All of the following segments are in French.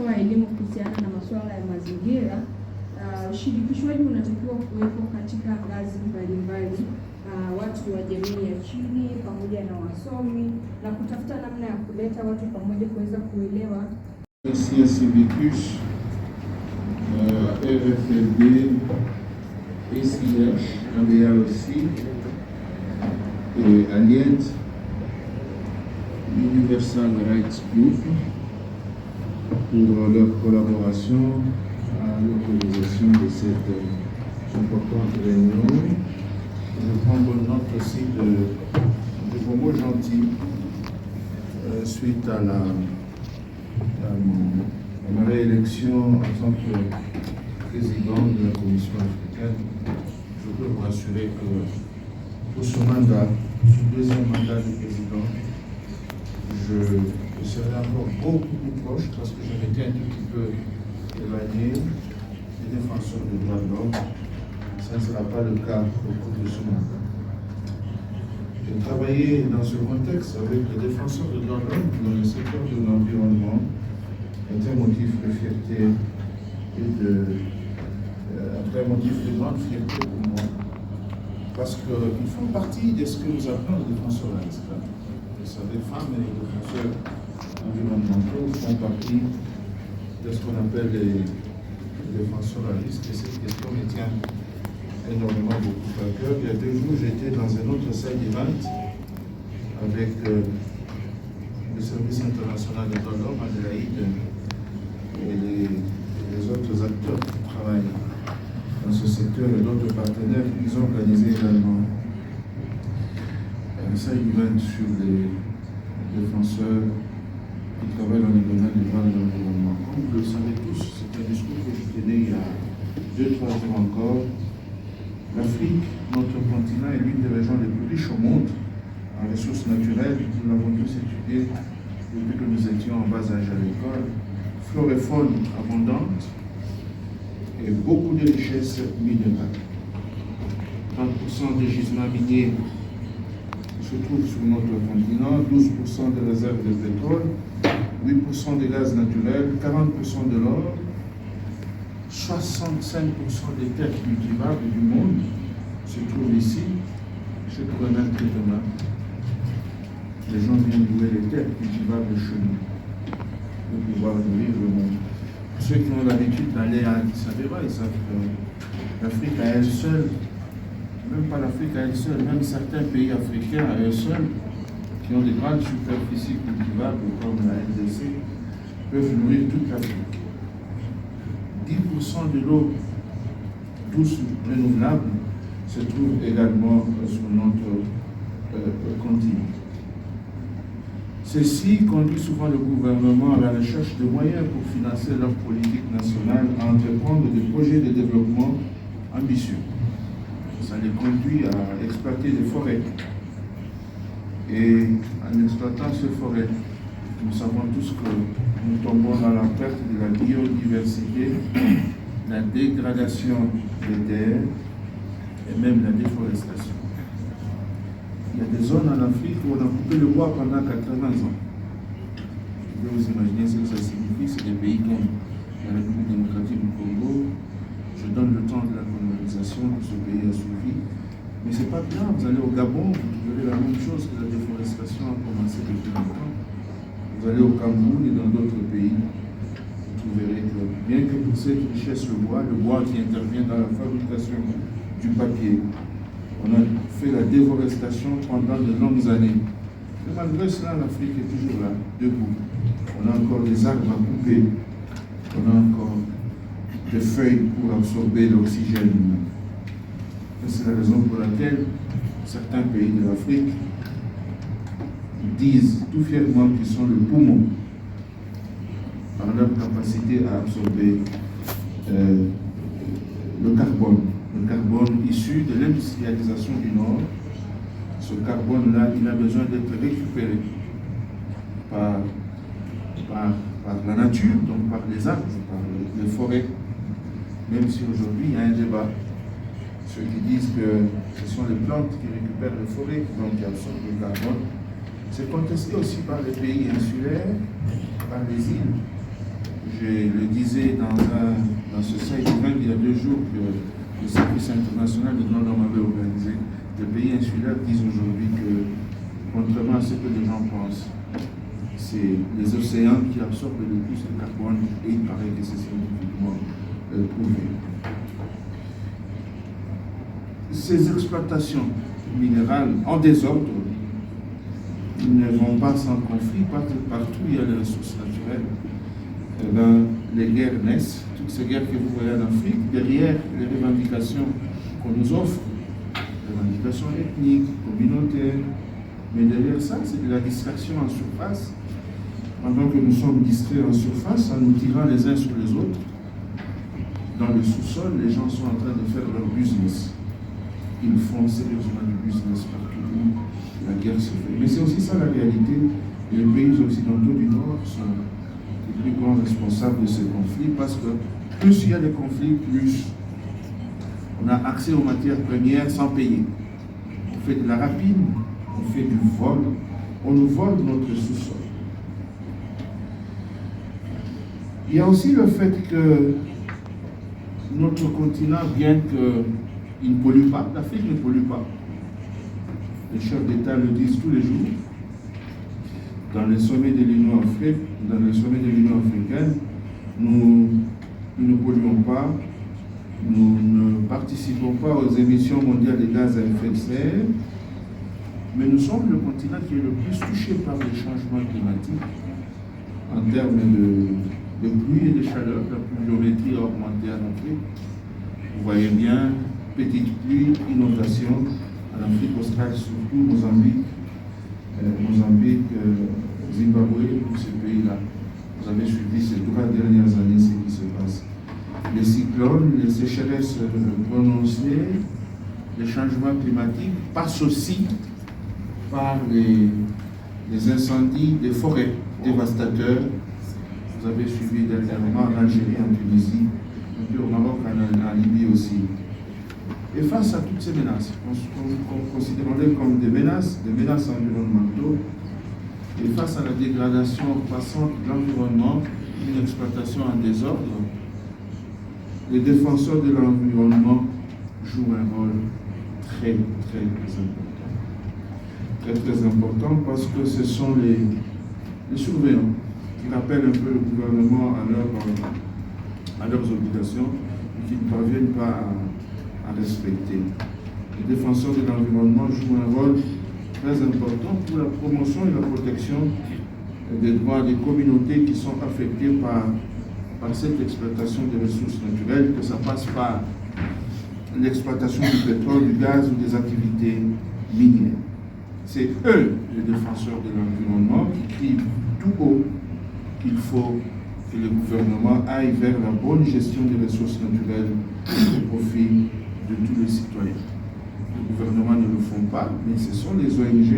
Elimu kuhusiana na masuala ya mazingira, ushirikishwaji unatakiwa kuwepo katika ngazi mbalimbali, watu wa jamii ya chini pamoja na wasomi, na kutafuta namna ya kuleta watu pamoja kuweza kuelewa. Civicus, RFLD, ECH, ABA aussi, et Alliance, Universal Rights Group, pour leur collaboration à l'organisation de cette importante réunion. Je prends bonne note aussi de vos mots gentils suite à ma réélection en tant que président de la Commission africaine. Je peux vous rassurer que pour ce mandat, ce deuxième mandat de président, je serai encore beaucoup plus proche parce que je m'étais un tout petit peu éloigné des défenseurs des droits de l'homme. Ça ne sera pas le cas au cours de ce mandat. J'ai travaillé dans ce contexte avec les défenseurs des droits de l'homme dans le secteur de l'environnement. C'est un motif de fierté et un motif de grande fierté pour moi. Parce qu'ils font partie de ce que nous appelons les défenseurs à l'islam. Vous savez, les femmes et les défenseurs environnementaux font partie de ce qu'on appelle les défenseurs à risque. Et cette question me tient énormément beaucoup à cœur. Il y a 2 jours, j'étais dans un autre salle d'event avec le service international des droits de l'homme, Adélaïde, et les autres acteurs qui travaillent dans ce secteur et d'autres partenaires. Ils ont organisé également un salle d'event sur les défenseurs qui travaillent dans le domaine du droit de l'environnement. Comme vous le savez tous, c'est un discours que je tenais il y a 2-3 jours encore. L'Afrique, notre continent, est l'une des régions les plus riches au monde en ressources naturelles. Nous l'avons tous étudié depuis que nous étions en bas âge à l'école. Flore et faune abondante et beaucoup de richesses minérales. 30% des gisements miniers se trouvent sur notre continent, 12% des réserves de pétrole, 8% de gaz naturel, 40% de l'or, 65% des terres cultivables du monde se trouvent ici. Je pourrais même très demain. Les gens viennent louer les terres cultivables chez nous pour pouvoir nourrir le monde. Ceux qui ont l'habitude d'aller à Addis Abeba, ils savent que l'Afrique à elle seule, même pas l'Afrique à elle seule, même certains pays africains à eux seuls, qui ont des grandes superficies cultivables comme la RDC, peuvent nourrir toute l'Afrique. 10% de l'eau douce renouvelable se trouve également sur notre continent. Ceci conduit souvent le gouvernement à la recherche de moyens pour financer leur politique nationale, à entreprendre des projets de développement ambitieux. Ça les conduit à exploiter des forêts. Et en exploitant ces forêts, nous savons tous que nous tombons dans la perte de la biodiversité, la dégradation des terres et même la déforestation. Il y a des zones en Afrique où on a coupé le bois pendant 80 ans. Vous pouvez vous imaginer ce que ça signifie. C'est des pays comme la République démocratique du Congo. Je donne le temps de la colonisation que ce pays a suivi. Mais ce n'est pas bien. Vous allez au Gabon, vous verrez la même chose, que la déforestation a commencé depuis longtemps. Vous allez au Cameroun et dans d'autres pays, vous verrez que bien que pour cette richesse le bois qui intervient dans la fabrication du papier, on a fait la déforestation pendant de longues années. Mais malgré cela, l'Afrique est toujours là, debout. On a encore des arbres à couper, on a encore des feuilles pour absorber l'oxygène. C'est la raison pour laquelle certains pays de l'Afrique disent tout fièrement qu'ils sont le poumon par leur capacité à absorber le carbone issu de l'industrialisation du Nord. Ce carbone-là, il a besoin d'être récupéré par la nature, donc par les arbres, par les forêts. Même si aujourd'hui il y a un débat. Ceux qui disent que ce sont les plantes qui récupèrent les forêts, donc qui absorbent le carbone. C'est contesté aussi par les pays insulaires, par les îles. Je le disais dans ce site il y a 2 jours que le service international de droits de l'homme avait organisé. Les pays insulaires disent aujourd'hui que, contrairement à ce que les gens pensent, c'est les océans qui absorbent le plus de carbone et il paraît que c'est scientifiquement prouvé. Ces exploitations minérales en désordre ne vont pas sans conflit, partout il y a des ressources naturelles. Les guerres naissent, toutes ces guerres que vous voyez en Afrique, derrière les revendications qu'on nous offre, revendications ethniques, communautaires, mais derrière ça, c'est de la distraction en surface. Pendant que nous sommes distraits en surface, en nous tirant les uns sur les autres, dans le sous-sol, les gens sont en train de faire leur business. Ils font sérieusement du business partout où la guerre se fait. Mais c'est aussi ça la réalité. Et les pays occidentaux du Nord sont les plus grands responsables de ces conflits parce que plus il y a des conflits, plus on a accès aux matières premières sans payer. On fait de la rapine, on fait du vol, on nous vole notre sous-sol. Il y a aussi le fait que notre continent, bien qu'il ne pollue pas, l'Afrique ne pollue pas. Les chefs d'État le disent tous les jours. Dans les sommets de l'Union africaine, nous ne polluons pas, nous ne participons pas aux émissions mondiales de gaz à effet de serre, mais nous sommes le continent qui est le plus touché par les changements climatiques en termes de pluie et de chaleur. La pluviométrie a augmenté en Afrique. Vous voyez bien, petite pluie, inondation en Afrique australe, surtout Mozambique, Zimbabwe, tous ces pays-là. Vous avez suivi ces 3 dernières années ce qui se passe. Les cyclones, les sécheresses prononcées, les changements climatiques passent aussi par les incendies des forêts dévastateurs. Vous avez suivi dernièrement en Algérie, en Tunisie, un peu au Maroc, en Libye aussi. Et face à toutes ces menaces, considérons-les comme des menaces environnementales, et face à la dégradation croissante de l'environnement, une exploitation en désordre, les défenseurs de l'environnement jouent un rôle très important. Très important parce que ce sont les surveillants qui rappellent un peu le gouvernement à leurs obligations et qui ne parviennent pas à respecter. Les défenseurs de l'environnement jouent un rôle très important pour la promotion et la protection des droits des communautés qui sont affectées par cette exploitation des ressources naturelles, que ça passe par l'exploitation du pétrole, du gaz ou des activités minières. C'est eux, les défenseurs de l'environnement, qui crient tout haut qu'il faut que le gouvernement aille vers la bonne gestion des ressources naturelles au profit de tous les citoyens. Les gouvernements ne le font pas, mais ce sont les ONG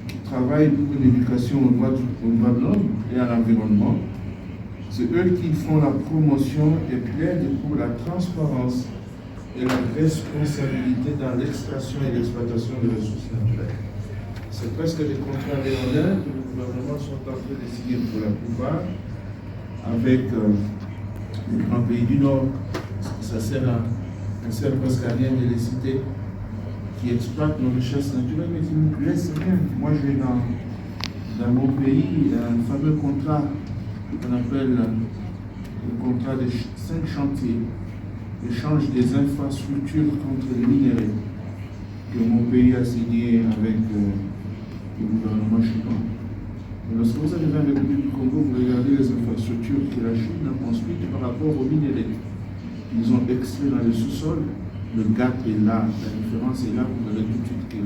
qui travaillent pour une éducation aux droits de l'homme et à l'environnement. C'est eux qui font la promotion et plaident pour la transparence et la responsabilité dans l'extraction et l'exploitation des ressources naturelles. C'est presque des contrats léonins que les gouvernements sont en train de signer pour la plupart avec les grands pays du Nord. Ça sert presque à rien de les citer, qui exploitent nos richesses naturelles mais qui ne nous laissent rien. Moi j'ai dans mon pays un fameux contrat qu'on appelle le contrat des 5 chantiers, échange des infrastructures contre les minéraux, que mon pays a signé avec le gouvernement chinois. Et lorsque vous arrivez en République du Congo, vous regardez les infrastructures que la Chine a construites par rapport aux minéraux. Ils ont extrait dans le sous-sol, le gap est là, la différence est là, vous verrez tout de suite que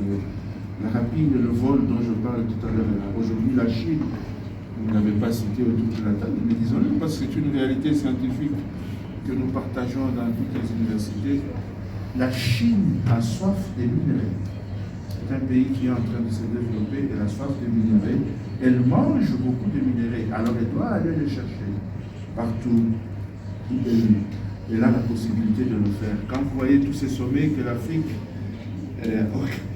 la rapine et le vol dont je parle tout à l'heure est là. Aujourd'hui, la Chine, vous ne l'avez pas cité autour de la table, mais disons-le parce que c'est une réalité scientifique que nous partageons dans toutes les universités. La Chine a soif des minéraux. C'est un pays qui est en train de se développer, elle a soif des minéraux. Elle mange beaucoup de minéraux, alors elle doit aller les chercher partout où elle a la possibilité de le faire. Quand vous voyez tous ces sommets que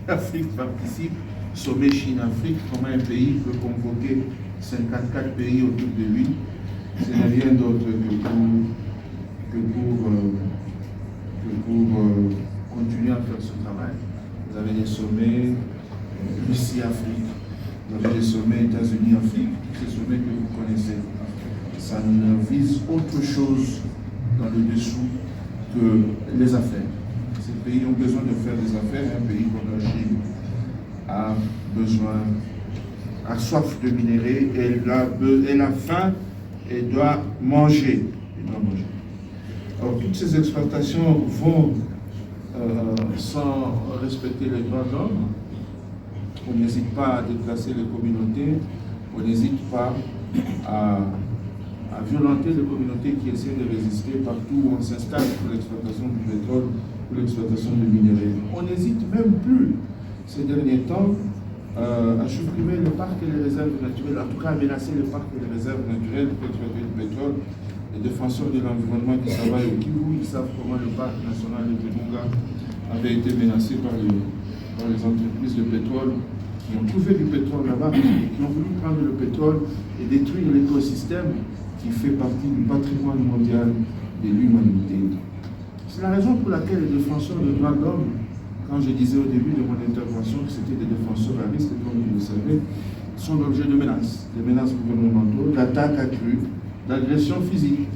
l'Afrique participe, sommet Chine-Afrique, comment un pays peut convoquer 54 pays autour de lui ce n'est rien d'autre que pour continuer à faire ce travail. Vous avez des sommets Russie-Afrique, vous avez des sommets États-Unis-Afrique, ces sommets que vous connaissez. Ça ne vise autre chose dans le dessous que les affaires. Ces pays ont besoin de faire des affaires. Un pays comme la Chine a soif de minerais, elle a faim et doit manger. Alors toutes ces exploitations vont sans respecter les droits de l'homme. On n'hésite pas à déplacer les communautés, on n'hésite pas à violenter les communautés qui essaient de résister partout où on s'installe pour l'exploitation du pétrole, pour l'exploitation du minerai. On n'hésite même plus ces derniers temps à supprimer le parc et les réserves naturelles, en tout cas à menacer le parc et les réserves naturelles pour exploiter du pétrole. Les défenseurs de l'environnement qui travaillent au Kivu, ils savent comment le parc national de Virunga avait été menacé par les entreprises de pétrole qui ont trouvé du pétrole là-bas et qui ont voulu prendre le pétrole et détruire l'écosystème qui fait partie du patrimoine mondial de l'humanité. C'est la raison pour laquelle les défenseurs des droits de l'homme, quand je disais au début de mon intervention que c'était des défenseurs à risque, comme vous le savez, sont l'objet de menaces, des menaces gouvernementales, d'attaques accrues, d'agressions physiques.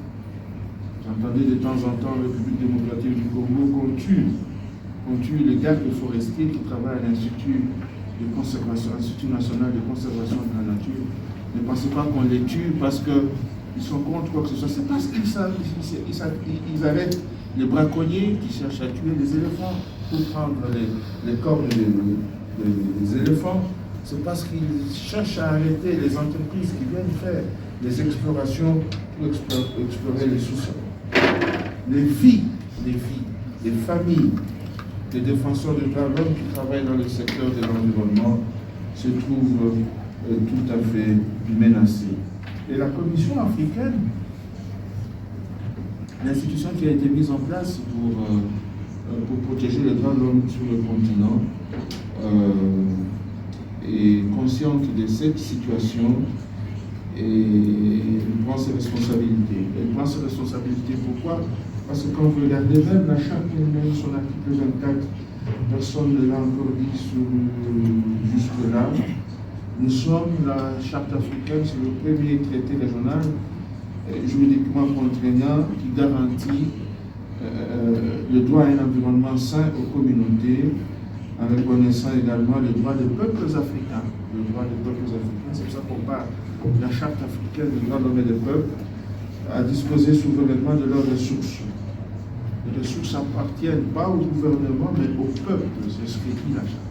J'entendais de temps en temps la République démocratique du Congo qu'on tue les gardes forestiers qui travaillent à l'Institut national de conservation de la nature. Ne pensez pas qu'on les tue parce qu'ils sont contre quoi que ce soit. C'est parce qu'ils arrêtent les braconniers qui cherchent à tuer les éléphants pour prendre les cornes des éléphants. C'est parce qu'ils cherchent à arrêter les entreprises qui viennent faire des explorations pour explorer les sous-sols. Les vies des familles des défenseurs des droits de l'homme qui travaillent dans le secteur de l'environnement se trouvent tout à fait menacées. Et la Commission africaine, l'institution qui a été mise en place pour protéger les droits de l'homme sur le continent, est consciente de cette situation et elle prend ses responsabilités. Elle prend ses responsabilités pourquoi? Parce que quand vous regardez même la charte elle-même, son article 24, personne ne l'a encore dit jusque-là. Nous sommes la charte africaine, c'est le premier traité régional juridiquement contraignant qui garantit le droit à un environnement sain aux communautés, en reconnaissant également le droit des peuples africains. Le droit des peuples africains, c'est pour ça qu'on parle de la charte africaine des droits de l'homme et des peuples, à disposer souverainement de leurs ressources. Les ressources appartiennent pas au gouvernement, mais au peuple. C'est ce que dit la charte.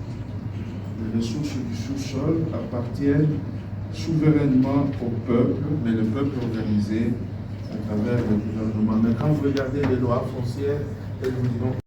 Les ressources du sous-sol appartiennent souverainement au peuple, mais le peuple organisé à travers le gouvernement. Mais quand vous regardez les lois foncières, elles vous diront